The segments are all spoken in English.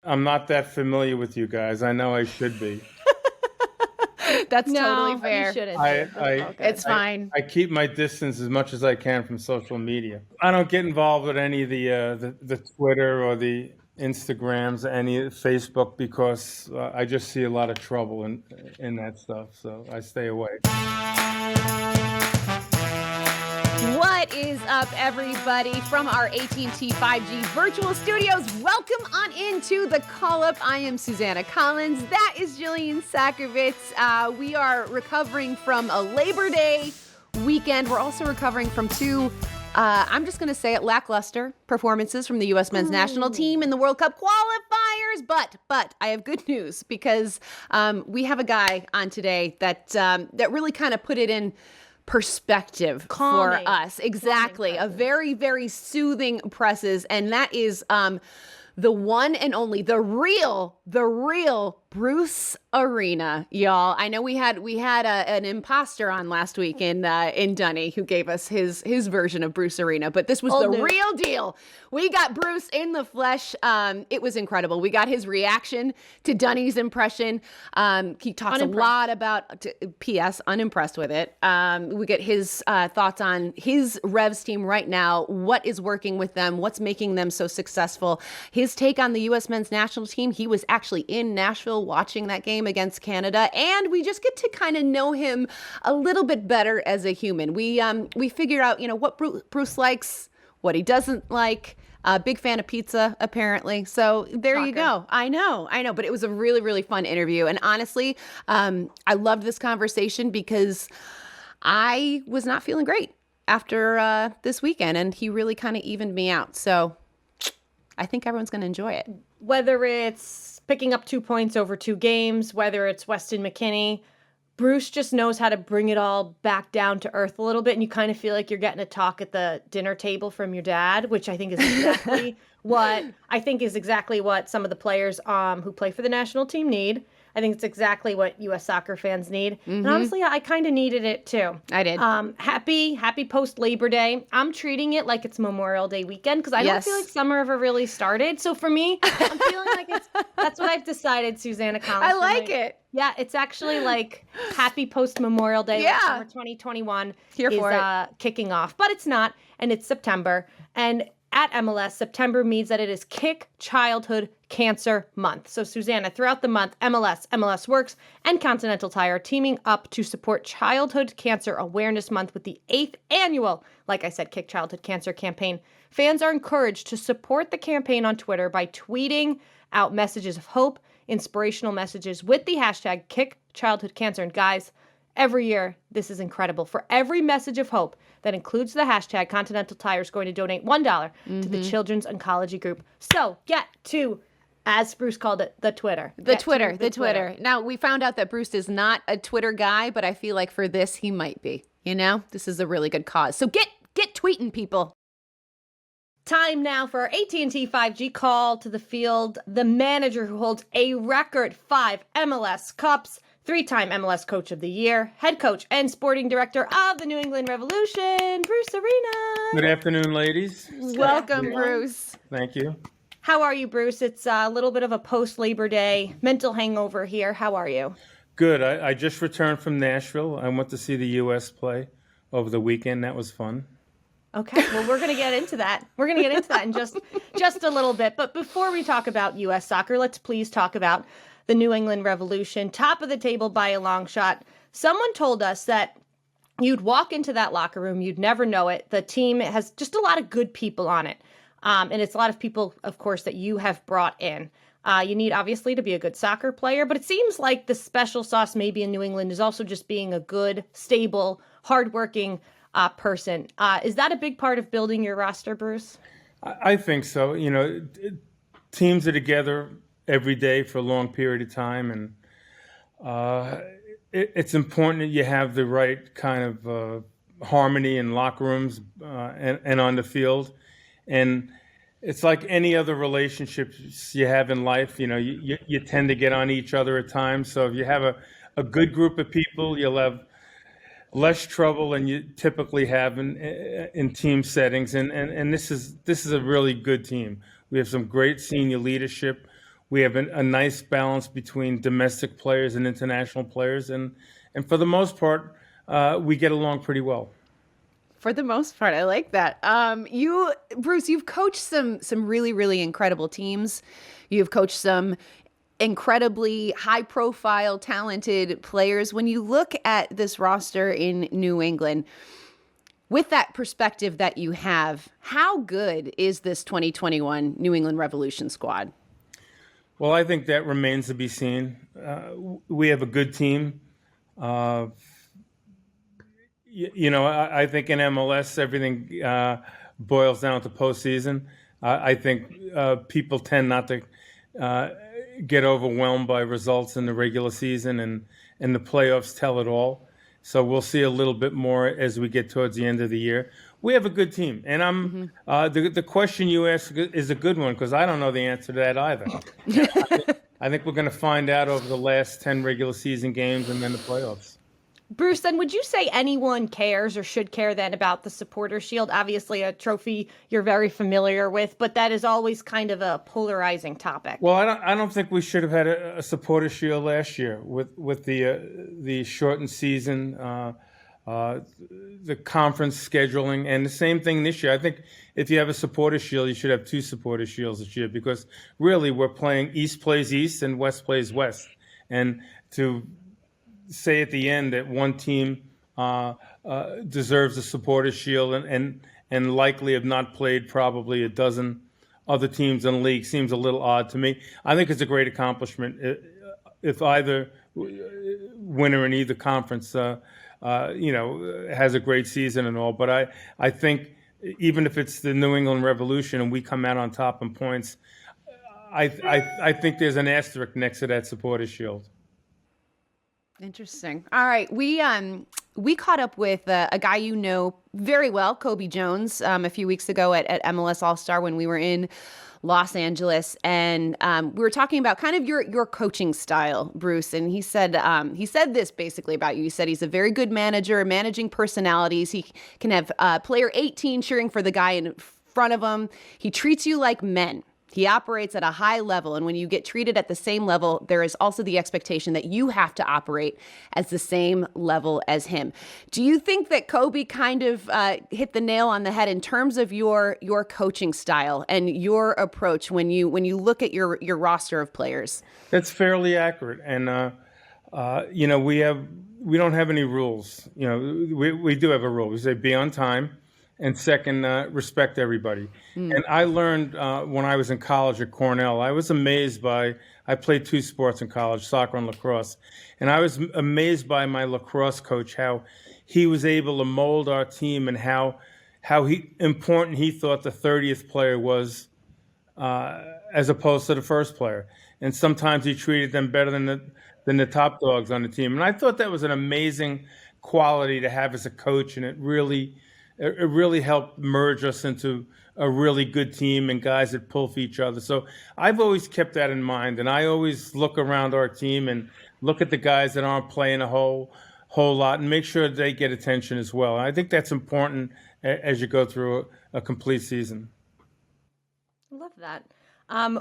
I'm not that familiar with you guys. I know I should be. That's totally fair. You shouldn't. It's fine. I keep my distance as much as I can from social media. I don't get involved with any of the Twitter or the Instagrams, any Facebook, because I just see a lot of trouble in that stuff. So I stay away. What is up, everybody, from our AT&T 5G virtual studios? Welcome on into the call-up. I am Susanna Collins. That is Jillian Sakovitz. We are recovering from a Labor Day weekend. We're also recovering from two, I'm just going to say it, lackluster performances from the U.S. men's national team in the World Cup qualifiers. But I have good news, because we have a guy on today that really kind of put it in perspective for us. Exactly. A very, very soothing presses. And that is the one and only, the real Bruce Arena, y'all. I know we had an imposter on last week in Dunny, who gave us his version of Bruce Arena, but this was real deal. We got Bruce in the flesh. It was incredible. We got his reaction to Dunny's impression. He talks a lot about, P.S., unimpressed with it. We get his thoughts on his Revs team right now, what is working with them, what's making them so successful. His take on the U.S. men's national team. He was actually in Nashville watching that game against Canada, and we just get to kind of know him a little bit better as a human. We figured out, what Bruce likes, what he doesn't like. Big fan of pizza, apparently. So there you go. I know. But it was a really, really fun interview. And honestly, I loved this conversation because I was not feeling great after this weekend, and he really kind of evened me out. So I think everyone's going to enjoy it. Whether it's picking up 2 points over 2 games, whether it's Weston McKennie, Bruce just knows how to bring it all back down to earth a little bit, and you kind of feel like you're getting a talk at the dinner table from your dad, which I think is exactly what some of the players who play for the national team need. I think it's exactly what U.S. soccer fans need. Mm-hmm. And honestly, I kind of needed it too. I did. Happy post-Labor Day. I'm treating it like it's Memorial Day weekend, because I don't feel like summer ever really started. So for me, I'm feeling like that's what I've decided, Susanna Collins. I like it. Yeah, it's actually like happy post-Memorial Day. Yeah. Summer 2021 is kicking off. But it's not, and it's September. And at MLS, September means that it is Kick Childhood Cancer Month. So, Susanna, throughout the month, MLS Works, and Continental Tire are teaming up to support Childhood Cancer Awareness Month with the 8th annual, like I said, Kick Childhood Cancer campaign. Fans are encouraged to support the campaign on Twitter by tweeting out messages of hope, inspirational messages with the hashtag Kick Childhood Cancer. And guys, every year, this is incredible. For every message of hope that includes the hashtag, Continental Tire is going to donate $1 to the Children's Oncology Group. So get to, as Bruce called it, the Twitter. The Twitter. Now, we found out that Bruce is not a Twitter guy, but I feel like for this, he might be. This is a really good cause. So get tweeting, people. Time now for our AT&T 5G call to the field. The manager who holds a record 5 MLS Cups, 3-time MLS Coach of the Year, head coach and sporting director of the New England Revolution, Bruce Arena. Good afternoon, ladies. Welcome, Bruce. Thank you. How are you, Bruce? It's a little bit of a post-Labor Day mental hangover here. How are you? Good. I just returned from Nashville. I went to see the U.S. play over the weekend. That was fun. Okay, well, we're going to get into that. In just a little bit. But before we talk about U.S. soccer, let's please talk about the New England Revolution, top of the table by a long shot. Someone told us that you'd walk into that locker room, you'd never know it. The team has just a lot of good people on it. And it's a lot of people, of course, that you have brought in. You need, obviously, to be a good soccer player, but it seems like the special sauce maybe in New England is also just being a good, stable, hardworking person. Is that a big part of building your roster, Bruce? I think so. Teams are together every day for a long period of time, and it's important that you have the right kind of harmony in locker rooms and on the field. And it's like any other relationships you have in life. You tend to get on each other at times. So if you have a good group of people, you'll have less trouble than you typically have in team settings. And this is a really good team. We have some great senior leadership. we have a nice balance between domestic players and international players, and for the most part, we get along pretty well. For the most part, I like that. Bruce, you've coached some really, really incredible teams. You've coached some incredibly high-profile, talented players. When you look at this roster in New England, with that perspective that you have, how good is this 2021 New England Revolution squad? Well, I think that remains to be seen. We have a good team. I think in MLS, everything boils down to postseason. I think people tend not to get overwhelmed by results in the regular season, and the playoffs tell it all. So we'll see a little bit more as we get towards the end of the year. We have a good team, and the question you ask is a good one, because I don't know the answer to that either. I think we're going to find out over the last 10 regular season games and then the playoffs. Bruce, then would you say anyone cares or should care then about the Supporter Shield? Obviously a trophy you're very familiar with, but that is always kind of a polarizing topic. Well, I don't think we should have had a Supporter Shield last year with the shortened season, the conference scheduling, and the same thing this year. I think if you have a Supporter Shield, you should have 2 Supporter Shields this year, because really we're playing East plays East and West plays West. And to say at the end that one team deserves a Supporter Shield and likely have not played probably a dozen other teams in the league seems a little odd to me. I think it's a great accomplishment if either winner in either conference has a great season and all. But I think even if it's the New England Revolution and we come out on top in points, I think there's an asterisk next to that Supporter Shield. Interesting. All right. We caught up with a guy you know very well, Cobi Jones, a few weeks ago at MLS All-Star when we were in Los Angeles. And we were talking about kind of your coaching style, Bruce. And he said this basically about you. He said he's a very good manager, managing personalities. He can have player 18 cheering for the guy in front of him. He treats you like men. He operates at a high level, and when you get treated at the same level, there is also the expectation that you have to operate as the same level as him. Do you think that Cobi kind of hit the nail on the head in terms of your coaching style and your approach when you look at your roster of players? That's fairly accurate, and we don't have any rules. We do have a rule. We say be on time. And second, respect everybody. And I learned when I was in college at Cornell, I was amazed I played 2 sports in college, soccer and lacrosse. And I was amazed by my lacrosse coach, how he was able to mold our team and how important he thought the 30th player was as opposed to the first player. And sometimes he treated them better than the top dogs on the team. And I thought that was an amazing quality to have as a coach, and it really helped merge us into a really good team and guys that pull for each other. So I've always kept that in mind, and I always look around our team and look at the guys that aren't playing a whole lot and make sure they get attention as well. And I think that's important as you go through a complete season. I love that.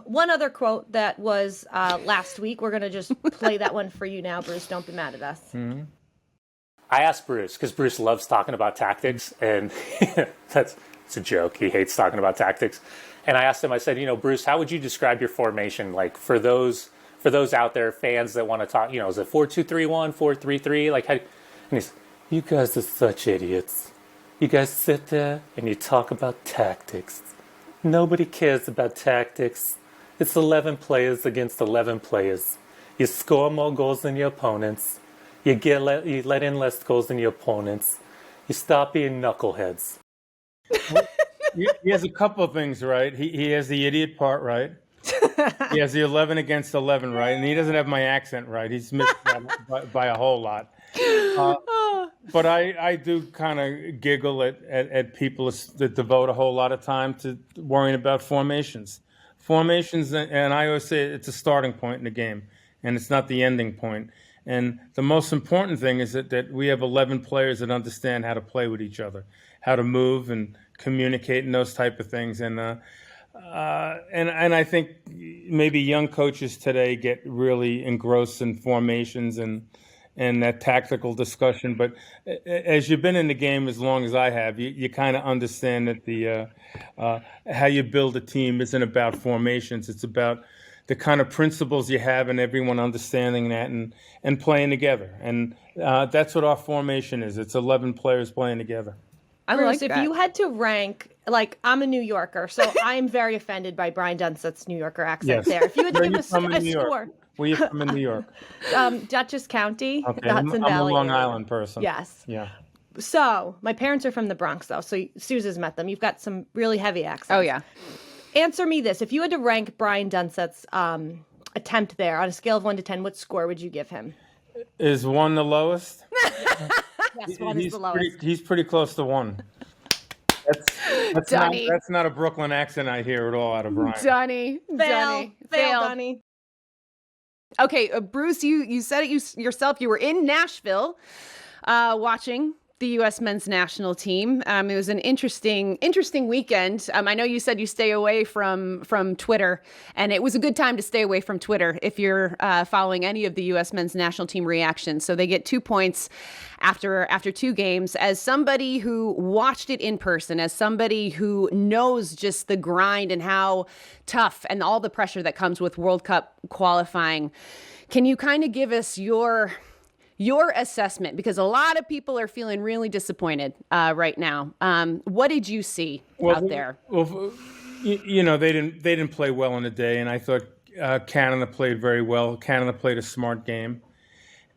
One other quote that was last week. We're going to just play that one for you now, Bruce. Don't be mad at us. Mm-hmm. I asked Bruce, because Bruce loves talking about tactics, and it's a joke. He hates talking about tactics. And I asked him, I said, Bruce, how would you describe your formation? Like for those out there, fans that want to talk, is it 4-2-3-1, 4-3-3? Like, and he's, you guys are such idiots. You guys sit there and you talk about tactics. Nobody cares about tactics. It's 11 players against 11 players. You score more goals than your opponents. You let in less goals than your opponents. You stop being knuckleheads. He has a couple of things right. He has the idiot part right. He has the 11 against 11 right, and he doesn't have my accent right. He's missed that by a whole lot. But I do kind of giggle at people that devote a whole lot of time to worrying about formations. Formations, and I always say it's a starting point in the game, and it's not the ending point. And the most important thing is that we have 11 players that understand how to play with each other, how to move and communicate and those type of things. And And I think maybe young coaches today get really engrossed in formations and that tactical discussion. But as you've been in the game as long as I have, you kind of understand that the how you build a team isn't about formations. It's about the kind of principles you have and everyone understanding that and playing together. And that's what our formation is. It's 11 players playing together. I Bruce, like if that. you had to rank, like, I'm a New Yorker, so I'm very offended by Brian Dunsett's New Yorker accent there. If you had to give a score. Where you from in New York? Dutchess County, Okay, the Hudson I'm a Valley Long area. Island person. Yes. Yeah. So my parents are from the Bronx, though, so Susan's met them. You've got some really heavy accents. Oh, yeah. Answer me this. If you had to rank Brian Dunsett's attempt there on a scale of 1 to 10, what score would you give him? Is 1 the lowest? Yes, 1 is the lowest. He's pretty close to 1. Dunny. That's not a Brooklyn accent I hear at all out of Brian. Dunny. Fail, Dunny. Okay, Bruce, you said it yourself. You were in Nashville watching the U.S. men's national team. It was an interesting weekend. I know you said you stay away from Twitter, and it was a good time to stay away from Twitter if you're following any of the U.S. men's national team reactions. So they get 2 points after 2 games. As somebody who watched it in person, as somebody who knows just the grind and how tough and all the pressure that comes with World Cup qualifying, can you kind of give us your assessment? Because a lot of people are feeling really disappointed right now. What did you see out there? Well, you know, they didn't play well in the day, and I thought Canada played very well. Canada played a smart game.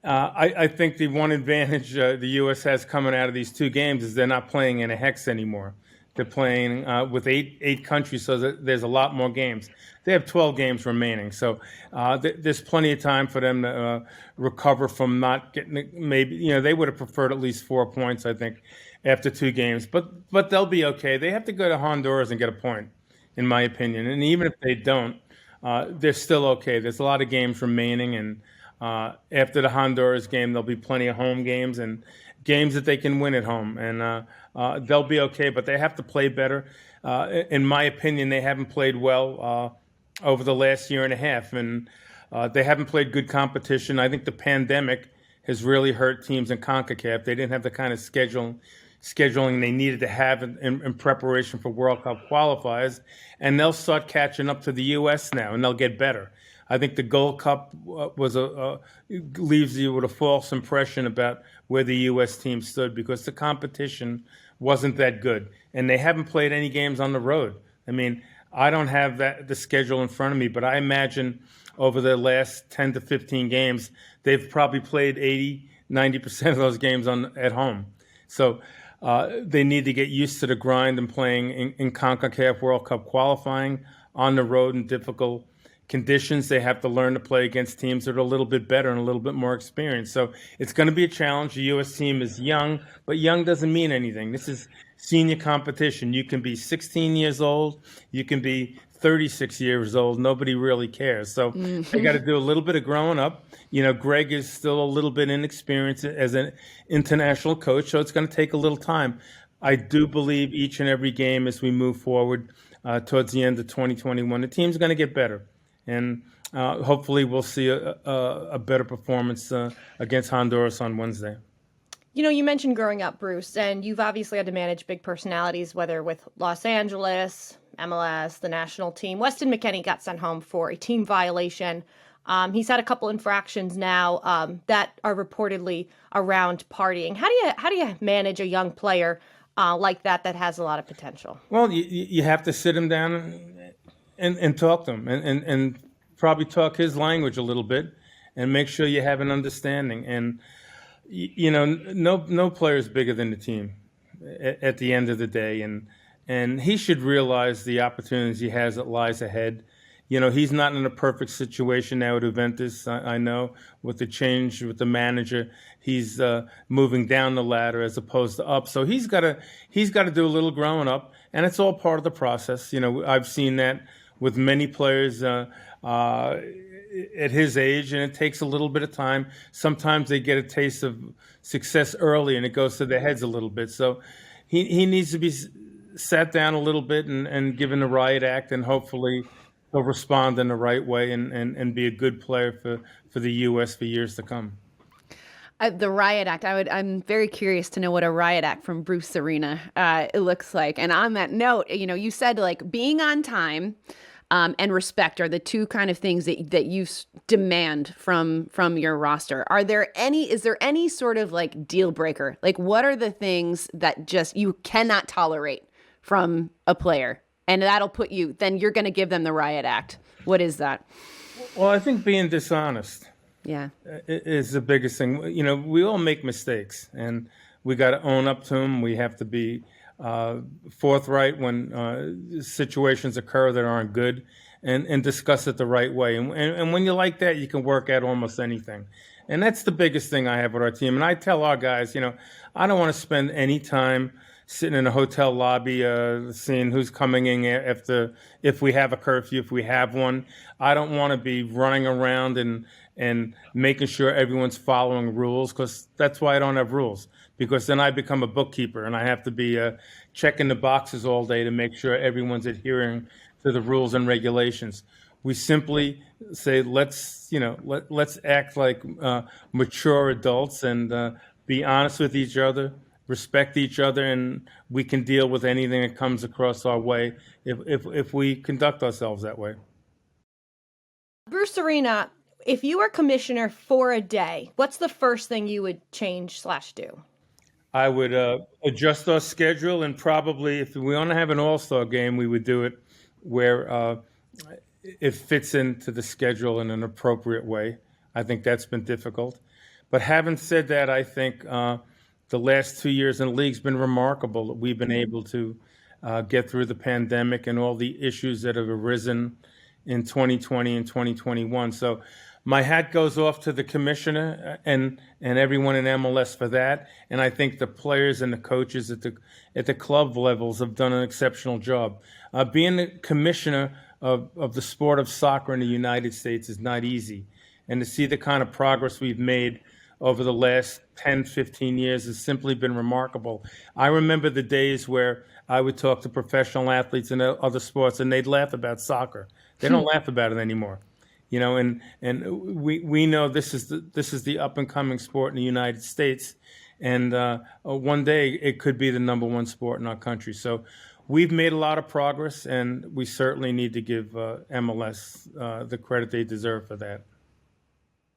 I think the one advantage the U.S. has coming out of these 2 games is they're not playing in a hex anymore. They're playing with eight countries, so there's a lot more games. They have 12 games remaining, so there's plenty of time for them to recover from not getting. Maybe, you know, they would have preferred at least 4 points, I think, after 2 games. But they'll be okay. They have to go to Honduras and get a point, in my opinion. And even if they don't, they're still okay. There's a lot of games remaining, and after the Honduras game, there'll be plenty of home games and games that they can win at home, and they'll be okay. But they have to play better. In my opinion, they haven't played well over the last year and a half, and they haven't played good competition. I think the pandemic has really hurt teams in CONCACAF. They didn't have the kind of scheduling they needed to have in preparation for World Cup qualifiers, and they'll start catching up to the U.S. now, and they'll get better. I think the Gold Cup leaves you with a false impression about where the U.S. team stood because the competition wasn't that good, and they haven't played any games on the road. I mean, I don't have the schedule in front of me, but I imagine over the last 10 to 15 games, they've probably played 90% of those games at home. So they need to get used to the grind and playing in CONCACAF World Cup qualifying on the road in difficult conditions. They have to learn to play against teams that are a little bit better and a little bit more experienced. So it's going to be a challenge. The U.S. team is young, but young doesn't mean anything. This is senior competition. You can be 16 years old. You can be 36 years old. Nobody really cares. So they got to do a little bit of growing up. You know, Greg is still a little bit inexperienced as an international coach, so it's going to take a little time. I do believe each and every game as we move forward towards the end of 2021, the team's going to get better. And hopefully we'll see a better performance against Honduras on Wednesday. You know, you mentioned growing up, Bruce, and you've obviously had to manage big personalities, whether with Los Angeles, MLS, the national team. Weston McKennie got sent home for a team violation. He's had a couple infractions now that are reportedly around partying. How do you manage a young player like that has a lot of potential? Well, you have to sit him down and talk to him and probably talk his language a little bit and make sure you have an understanding. And, you know, no player is bigger than the team at the end of the day. And he should realize the opportunities he has that lies ahead. You know, he's not in a perfect situation now at Juventus. I know with the change with the manager, he's moving down the ladder as opposed to up. So he's got to do a little growing up, and it's all part of the process. You know, I've seen that with many players at his age, and it takes a little bit of time. Sometimes they get a taste of success early, and it goes to their heads a little bit. So he needs to be sat down a little bit and given the riot act, and hopefully he'll respond in the right way and be a good player for the U.S. for years to come. The riot act. I'm very curious to know what a riot act from Bruce Arena it looks like. And on that note, you said like being on time and respect are the two kind of things that you demand from your roster. Is there any sort of like deal breaker? Like what are the things that just you cannot tolerate from a player? And that'll then you're going to give them the riot act. What is that? Well, I think being dishonest. Yeah, is the biggest thing. We all make mistakes, and we got to own up to them. We have to be forthright when situations occur that aren't good, and discuss it the right way. And when you're like that, you can work out almost anything. And that's the biggest thing I have with our team. And I tell our guys, I don't want to spend any time sitting in a hotel lobby, seeing who's coming in if we have a curfew, if we have one. I don't want to be running around and making sure everyone's following rules, because that's why I don't have rules, because then I become a bookkeeper and I have to be checking the boxes all day to make sure everyone's adhering to the rules and regulations. We simply say, let's act like mature adults and be honest with each other, respect each other, and we can deal with anything that comes across our way if we conduct ourselves that way. Bruce Arena, if you were commissioner for a day, what's the first thing you would change/do? I would adjust our schedule, and probably if we want to have an all-star game, we would do it where it fits into the schedule in an appropriate way. I think that's been difficult. But having said that, I think the last 2 years in the league's been remarkable that we've been able to get through the pandemic and all the issues that have arisen in 2020 and 2021. So my hat goes off to the commissioner and everyone in MLS for that. And I think the players and the coaches at the club levels have done an exceptional job. Being the commissioner of the sport of soccer in the United States is not easy. And to see the kind of progress we've made over the last 10, 15 years has simply been remarkable. I remember the days where I would talk to professional athletes in other sports and they'd laugh about soccer. They don't laugh about it anymore. And we know this is the up and coming sport in the United States, and one day it could be the number one sport in our country. So we've made a lot of progress, and we certainly need to give MLS the credit they deserve for that.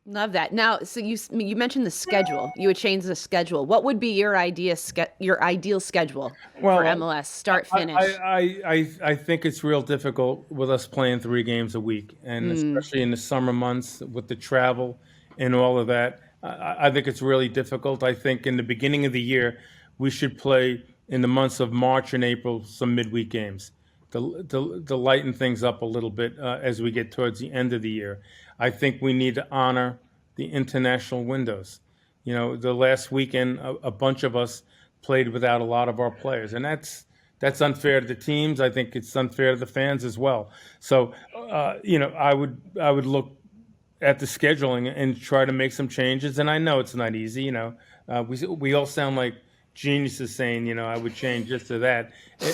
Love that. Now, so you mentioned the schedule. You would change the schedule. What would be your ideal schedule for MLS, start, finish? I think it's real difficult with us playing 3 games a week, and especially in the summer months with the travel and all of that. I think it's really difficult. I think in the beginning of the year, we should play in the months of March and April some midweek games to lighten things up a little bit as we get towards the end of the year. I think we need to honor the international windows. The last weekend, a bunch of us played without a lot of our players, and that's unfair to the teams. I think it's unfair to the fans as well. So, I would look at the scheduling and try to make some changes. And I know it's not easy. We all sound like geniuses saying, I would change this or that.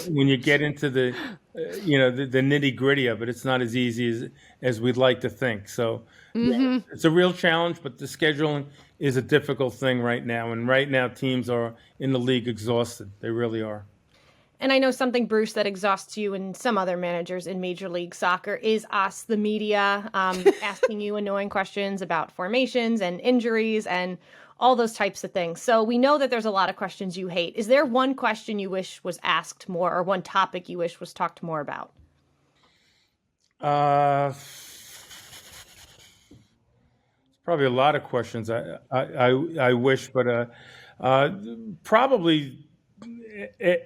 When you get into the nitty gritty of it, it's not as easy as we'd like to think. So it's a real challenge, but the scheduling is a difficult thing right now. And right now teams are in the league exhausted. They really are. And I know something, Bruce, that exhausts you and some other managers in Major League Soccer is us, the media, asking you annoying questions about formations and injuries and all those types of things. So we know that there's a lot of questions you hate. Is there one question you wish was asked more, or one topic you wish was talked more about? Probably a lot of questions I wish, but probably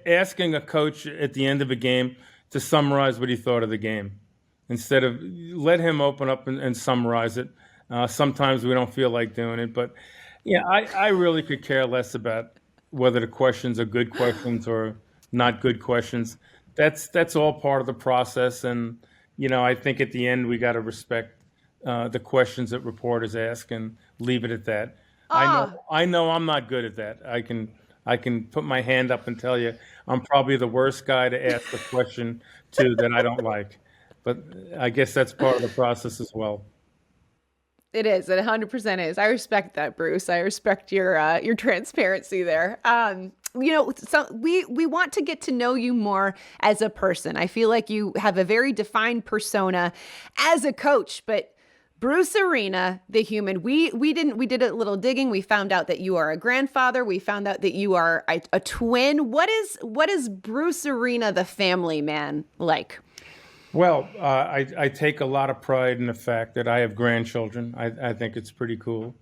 asking a coach at the end of a game to summarize what he thought of the game, instead of let him open up and summarize it. Sometimes we don't feel like doing it, but yeah, I really could care less about whether the questions are good questions or not good questions. That's all part of the process, and I think at the end we got to respect the questions that reporters ask and leave it at that. I know I'm not good at that. I can put my hand up and tell you I'm probably the worst guy to ask a question to that I don't like. But I guess that's part of the process as well. It is. It 100% is. I respect that, Bruce. I respect your transparency there. So we want to get to know you more as a person. I feel like you have a very defined persona as a coach, but Bruce Arena, the human, we did a little digging. We found out that you are a grandfather. We found out that you are a twin. What is Bruce Arena, the family man, like? Well, I take a lot of pride in the fact that I have grandchildren. I think it's pretty cool.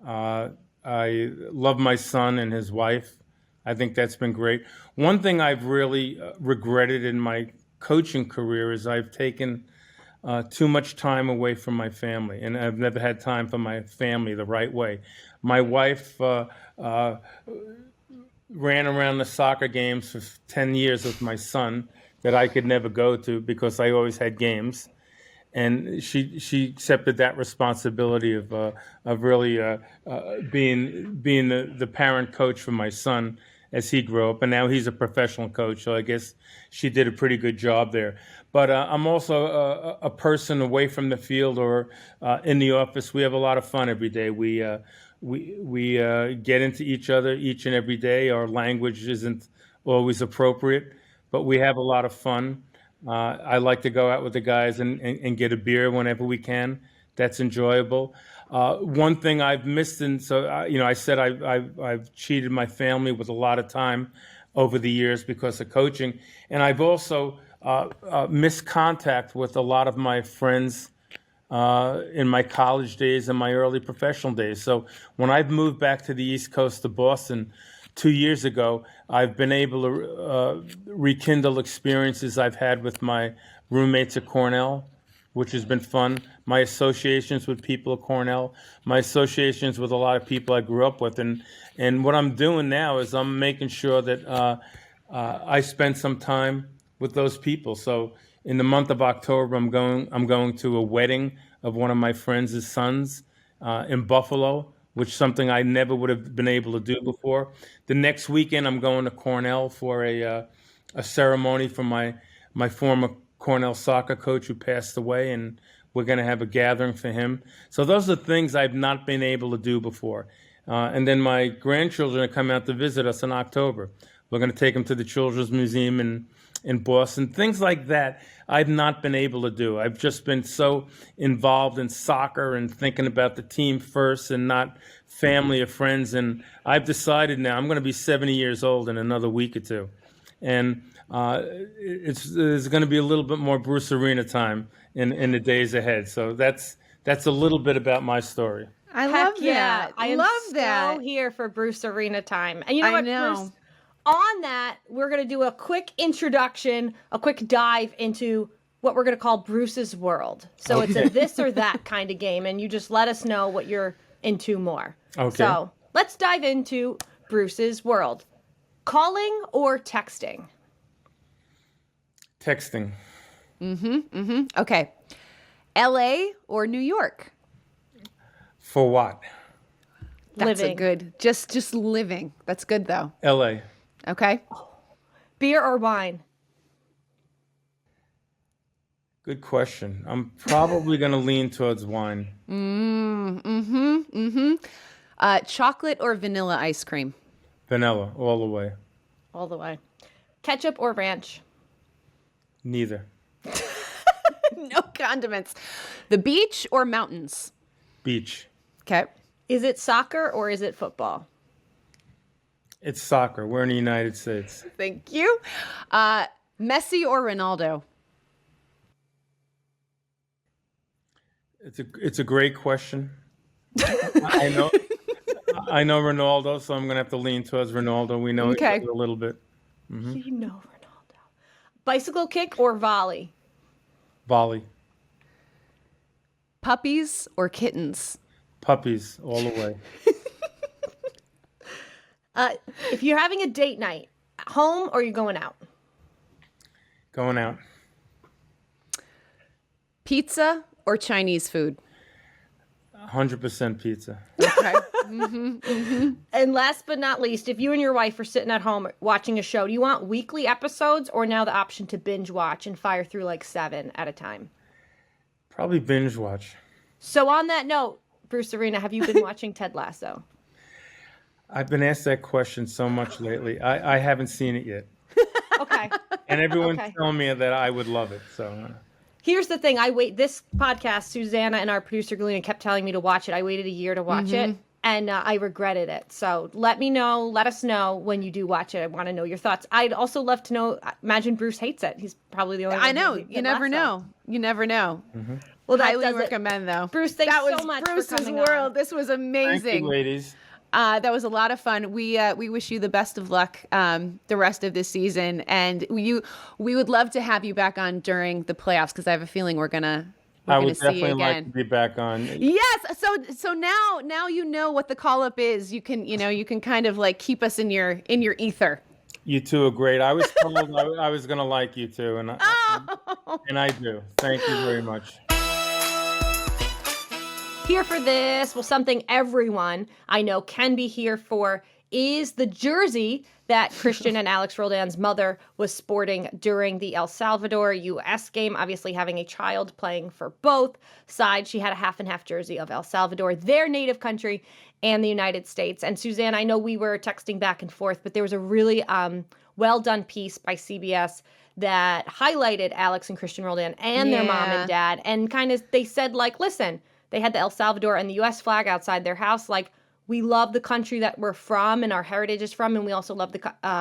I love my son and his wife. I think that's been great. One thing I've really regretted in my coaching career is I've taken too much time away from my family, and I've never had time for my family the right way. My wife ran around the soccer games for 10 years with my son that I could never go to because I always had games. And she accepted that responsibility of really being the parent coach for my son as he grew up. And now he's a professional coach, so I guess she did a pretty good job there. But I'm also a person away from the field or in the office. We have a lot of fun every day. We get into each other each and every day. Our language isn't always appropriate, but we have a lot of fun. I like to go out with the guys and get a beer whenever we can. That's enjoyable. One thing I've missed, and so I said I've cheated my family with a lot of time over the years because of coaching, and I've also missed contact with a lot of my friends in my college days and my early professional days. So when I've moved back to the East Coast of Boston 2 years ago, I've been able to rekindle experiences I've had with my roommates at Cornell, which has been fun. My associations with people at Cornell, my associations with a lot of people I grew up with. And what I'm doing now is I'm making sure that I spend some time with those people. So in the month of October, I'm going to a wedding of one of my friends' sons in Buffalo, which is something I never would have been able to do before. The next weekend, I'm going to Cornell for a ceremony for my former Cornell soccer coach who passed away, and we're going to have a gathering for him. So those are things I've not been able to do before. And then my grandchildren are coming out to visit us in October. We're going to take them to the Children's Museum in Boston. Things like that I've not been able to do. I've just been so involved in soccer and thinking about the team first and not family or friends. And I've decided now I'm going to be 70 years old in another week or two. And there's going to be a little bit more Bruce Arena time in the days ahead. So that's a little bit about my story. I love that. I am love so that. here for Bruce Arena time. And you know I what, know. Bruce? On that, we're going to do a quick introduction, a quick dive into what we're going to call Bruce's World. So it's a this or that kind of game, and you just let us know what you're into more. Okay. So let's dive into Bruce's World. Calling or texting? Texting. Okay. LA or New York? For what? That's Living. a good, just living. That's good though. LA. Okay. Beer or wine? Good question. I'm probably going to lean towards wine. Chocolate or vanilla ice cream? Vanilla, all the way. All the way. Ketchup or ranch? Neither. No condiments. The beach or mountains? Beach. Okay. Is it soccer or is it football? It's soccer. We're in the United States. Thank you. Messi or Ronaldo? It's a great question. I know Ronaldo, so I'm going to have to lean towards Ronaldo. We know each Okay. other a little bit. You know Ronaldo. Bicycle kick or volley? Volley. Puppies or kittens? Puppies, all the way. If you're having a date night, home or you going out? Going out. Pizza or Chinese food? 100% pizza. Okay. And last but not least, if you and your wife are sitting at home watching a show, do you want weekly episodes or now the option to binge watch and fire through like 7 at a time? Probably binge watch. So on that note, Bruce Arena, have you been watching Ted Lasso? I've been asked that question so much lately. I haven't seen it yet. Okay. And everyone's Okay. telling me that I would love it. So Here's the thing. This podcast, Susanna and our producer Galena kept telling me to watch it. I waited a year to watch it, and I regretted it. So let us know when you do watch it. I want to know your thoughts. I'd also love to know, imagine Bruce hates it. He's probably the only one. I know. who You never know. You never know. Well, that Highly does it. recommend, though. Bruce, thanks that was so much Bruce's for coming world. on. This was thank amazing. you, ladies. That was a lot of fun. We wish you the best of luck the rest of this season, and we would love to have you back on during the playoffs because I have a feeling we're gonna I would see you definitely like again. to be back on. Yes. So now you know what the call up is. You can kind of like keep us in your ether. You two are great. I was told I was going to like you two, and I do. Thank you very much. Here for this, well, something everyone I know can be here for is the jersey that Christian and Alex Roldan's mother was sporting during the El Salvador U.S. game. Obviously, having a child playing for both sides, she had a half and half jersey of El Salvador, their native country, and the United States. And Suzanne, I know we were texting back and forth, but there was a really well done piece by CBS that highlighted Alex and Christian Roldan and their mom and dad, and kind of they said like, listen. They had the El Salvador and the U.S. flag outside their house. Like, we love the country that we're from and our heritage is from, and we also love the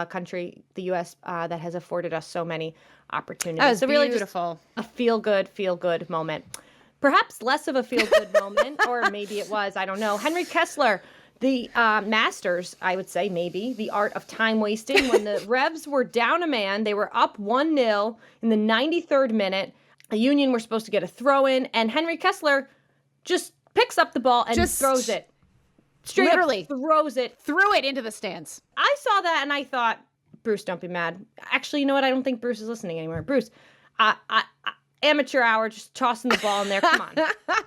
country, the U.S., that has afforded us so many opportunities. That was so really beautiful. Just a feel good moment. Perhaps less of a feel good moment, or maybe it was. I don't know. Henry Kessler, the masters, I would say, maybe the art of time wasting. When the Revs were down a man, they were up 1-0 in the 93rd minute. A Union were supposed to get a throw in, and Henry Kessler just picks up the ball and throws it. Straight literally up throws it. Threw it into the stands. I saw that and I thought, Bruce, don't be mad. Actually, you know what? I don't think Bruce is listening anymore. Bruce, amateur hour, just tossing the ball in there. Come on.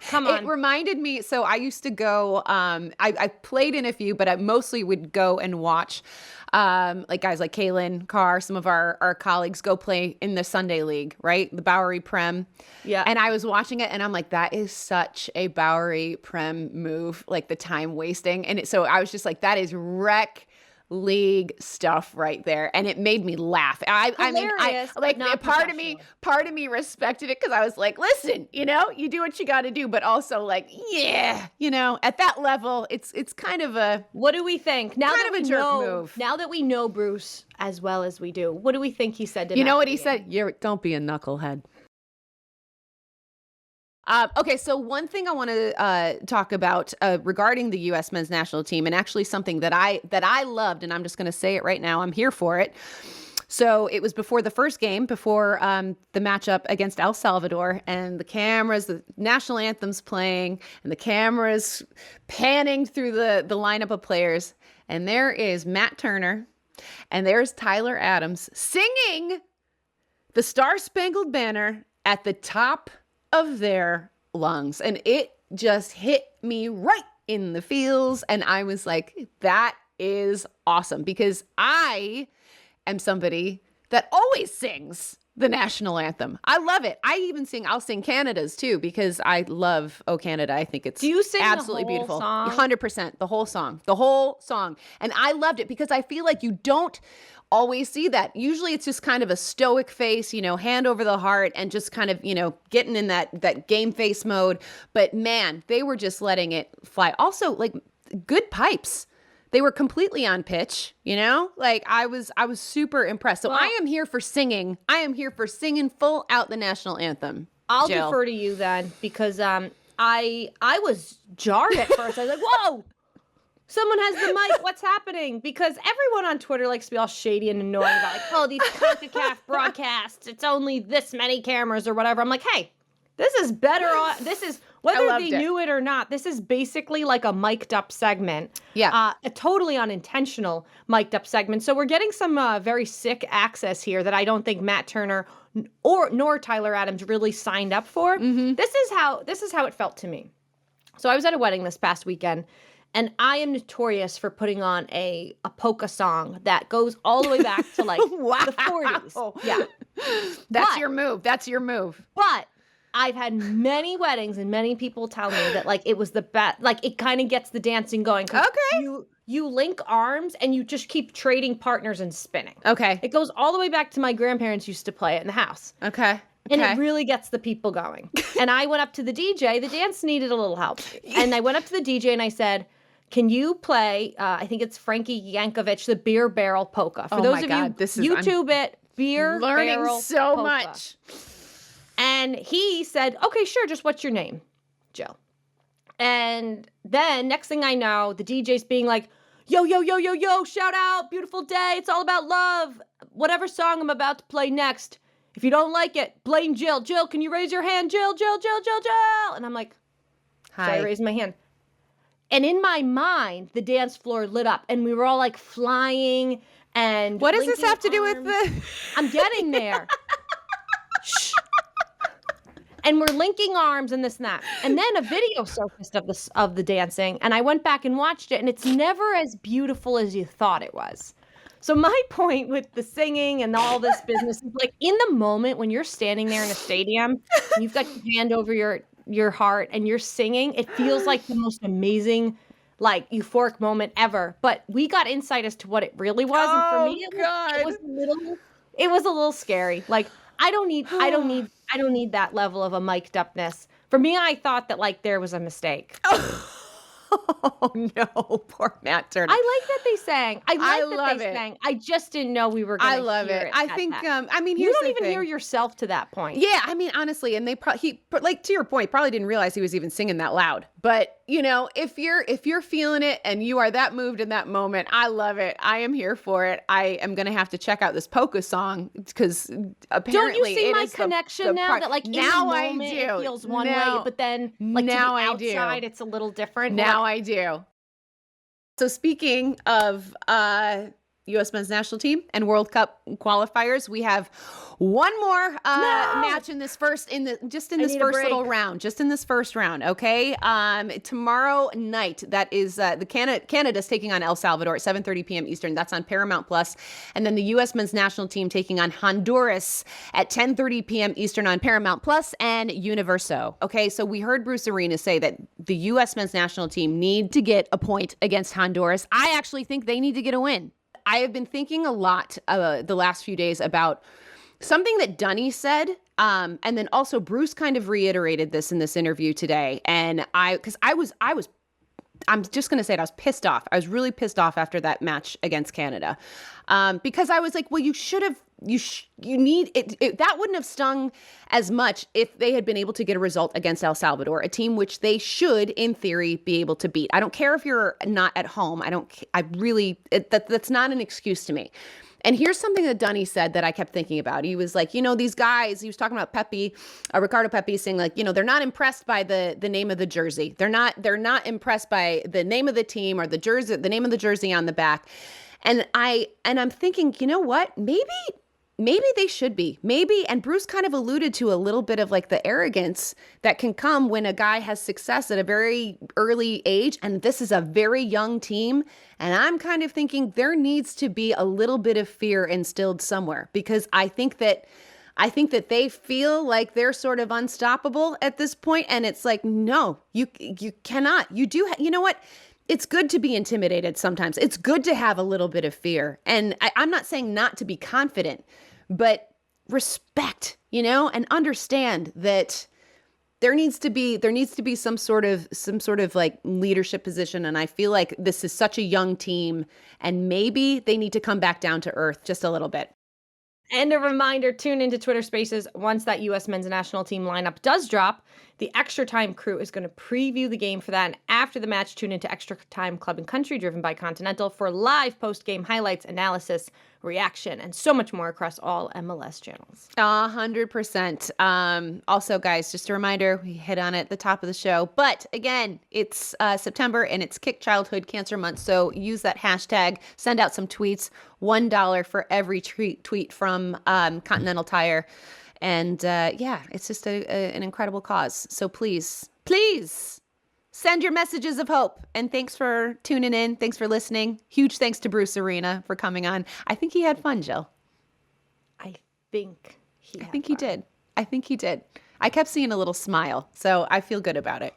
Come on. It reminded me, so I used to go, I played in a few, but I mostly would go and watch like guys like Kaylin Carr, some of our colleagues go play in the Sunday League, right? The Bowery Prem. Yeah. And I was watching it and I'm like, that is such a Bowery Prem move, like the time wasting. And so I was just like, that is rec league stuff right there, and it made me laugh. I mean, like part of me respected it because I was like, listen, you do what you got to do, but also like, yeah, at that level, it's kind of a what do we think now kind that of a we jerk know move. Now that we know Bruce as well as we do, what do we think he said to him? You know what after he the said? Don't be a knucklehead. Okay, so one thing I want to talk about regarding the U.S. men's national team, and actually something that I loved, and I'm just going to say it right now. I'm here for it. So it was before the first game, before the matchup against El Salvador, and the national anthem's playing, and the cameras panning through the lineup of players, and there is Matt Turner, and there's Tyler Adams singing the Star-Spangled Banner at the top of their lungs, and it just hit me right in the feels, and I was like, that is awesome, because I am somebody that always sings the national anthem. I love it. I'll sing Canada's too, because I love Oh Canada. I think it's absolutely beautiful. 100%, the whole song. And I loved it because I feel like you don't always see that. Usually it's just kind of a stoic face, hand over the heart, and just kind of, getting in that game face mode. But man, they were just letting it fly. Also, like, good pipes. They were completely on pitch, like I was super impressed. So I am here for singing. I am here for singing full out the national anthem. I'll Jill. defer to you then, because I was jarred at first. I was like, whoa, someone has the mic. What's happening? Because everyone on Twitter likes to be all shady and annoying about like, oh, these CONCACAF broadcasts, it's only this many cameras or whatever. I'm like, hey, this is better. This is, whether they knew it or not, this is basically like a mic'd up segment. Yeah. A totally unintentional mic'd up segment. So we're getting some very sick access here that I don't think Matt Turner nor Tyler Adams really signed up for. Mm-hmm. This is how it felt to me. So I was at a wedding this past weekend, And I am notorious for putting on a polka song that goes all the way back to like Wow. the 40s. Yeah. That's But- your move. That's your move. But I've had many weddings and many people tell me that like it was the best. Like it kind of gets the dancing going. 'Cause Okay. You link arms and you just keep trading partners and spinning. Okay. It goes all the way back to my grandparents used to play it in the house. Okay. And Okay. it really gets the people going. And I went up to the DJ. The dance needed a little help. And I went up to the DJ and I said, can you play, I think it's Frankie Yankovic, the Beer Barrel Polka. For Oh those my of God, you, YouTube it, Beer learning Barrel so Polka. much. And he said, okay, sure, just what's your name? Jill. And then next thing I know, the DJ's being like, yo, yo, yo, yo, yo, shout out, beautiful day, it's all about love. Whatever song I'm about to play next, if you don't like it, blame Jill. Jill, can you raise your hand? Jill, Jill, Jill, Jill, Jill. And I'm like, so I raised my hand. And in my mind, the dance floor lit up and we were all like flying and What does this linking have to do with arms. the... I'm getting there. Shh. And we're linking arms and this and that. And then a video surfaced of the dancing, and I went back and watched it, and it's never as beautiful as you thought it was. So my point with the singing and all this business is like in the moment when you're standing there in a stadium, and you've got your hand over your heart and you're singing, it feels like the most amazing, like euphoric moment ever. But we got insight as to what it really was, and for me, it was a little scary. Like I don't need that level of a mic'd upness. For me, I thought that like there was a mistake. Oh no, poor Matt Turner. I like that they sang. I love that they it. sang. I just didn't know we were going to I love hear it. it. I at think, that. I mean, You here's don't the even thing. hear yourself to that point. Yeah, I mean, honestly, and like to your point, probably didn't realize he was even singing that loud. But you know, if you're feeling it and you are that moved in that moment, I love it. I am here for it. I am gonna have to check out this polka song because apparently Don't you see it my is connection the now part. that like in now the I moment do. it feels one Now- way, but then like now to I the do. outside it's a little different. Now I do. So speaking of U.S. men's national team and World Cup qualifiers, we have one more match in this first need a little break. round, just in this first round. Okay, tomorrow night that is the Canada's taking on El Salvador at 7:30 p.m. Eastern. That's on Paramount Plus, and then the U.S. men's national team taking on Honduras at 10:30 p.m. Eastern on Paramount Plus and Universo. Okay, so we heard Bruce Arena say that the U.S. men's national team need to get a point against Honduras. I actually think they need to get a win. I have been thinking a lot the last few days about something that Dunny said, and then also Bruce kind of reiterated this in this interview today. And I'm just going to say it, I was pissed off. I was really pissed off after that match against Canada, because I was like, well, you should have, you need it. That wouldn't have stung as much if they had been able to get a result against El Salvador, a team which they should, in theory, be able to beat. I don't care if you're not at home. That's not an excuse to me. And here's something that Dunny said that I kept thinking about. He was like, these guys, he was talking about Pepe, Ricardo Pepe, saying like, they're not impressed by the name of the jersey. They're not impressed by the name of the team or the jersey, the name of the jersey on the back. And I'm thinking, you know what? Maybe they should be. Maybe, and Bruce kind of alluded to a little bit of like the arrogance that can come when a guy has success at a very early age, and this is a very young team. And I'm kind of thinking there needs to be a little bit of fear instilled somewhere, because I think that they feel like they're sort of unstoppable at this point, and it's like, no, you cannot. You know what? It's good to be intimidated sometimes. It's good to have a little bit of fear. And I'm not saying not to be confident, but respect, and understand that there needs to be some sort of like leadership position. And I feel like this is such a young team, and maybe they need to come back down to earth just a little bit. And a reminder, tune into Twitter Spaces once that U.S. men's national team lineup does drop. The Extra Time crew is going to preview the game for that. And after the match, tune into Extra Time Club and Country, driven by Continental, for live post-game highlights, analysis, reaction, and so much more across all MLS channels. 100%. Also, guys, just a reminder, we hit on it at the top of the show. But again, it's September and it's Kick Childhood Cancer Month. So use that hashtag, send out some tweets, $1 for every tweet from Continental Tire. And it's just an incredible cause. So please Send your messages of hope. And thanks for tuning in. Thanks for listening. Huge thanks to Bruce Arena for coming on. I think he had fun, Jill. I think he did. I think he did. I kept seeing a little smile, so I feel good about it.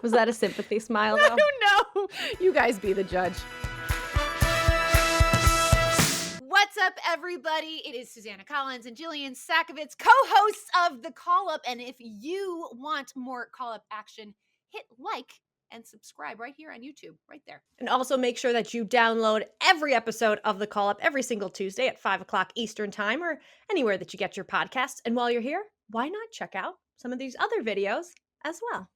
Was that a sympathy smile, I though? don't know. You guys be the judge. What's up, everybody? It is Susanna Collins and Jillian Sakovitz, co-hosts of The Call Up. And if you want more Call Up action, hit like and subscribe right here on YouTube, right there. And also make sure that you download every episode of The Call Up every single Tuesday at 5 o'clock Eastern Time or anywhere that you get your podcasts. And while you're here, why not check out some of these other videos as well?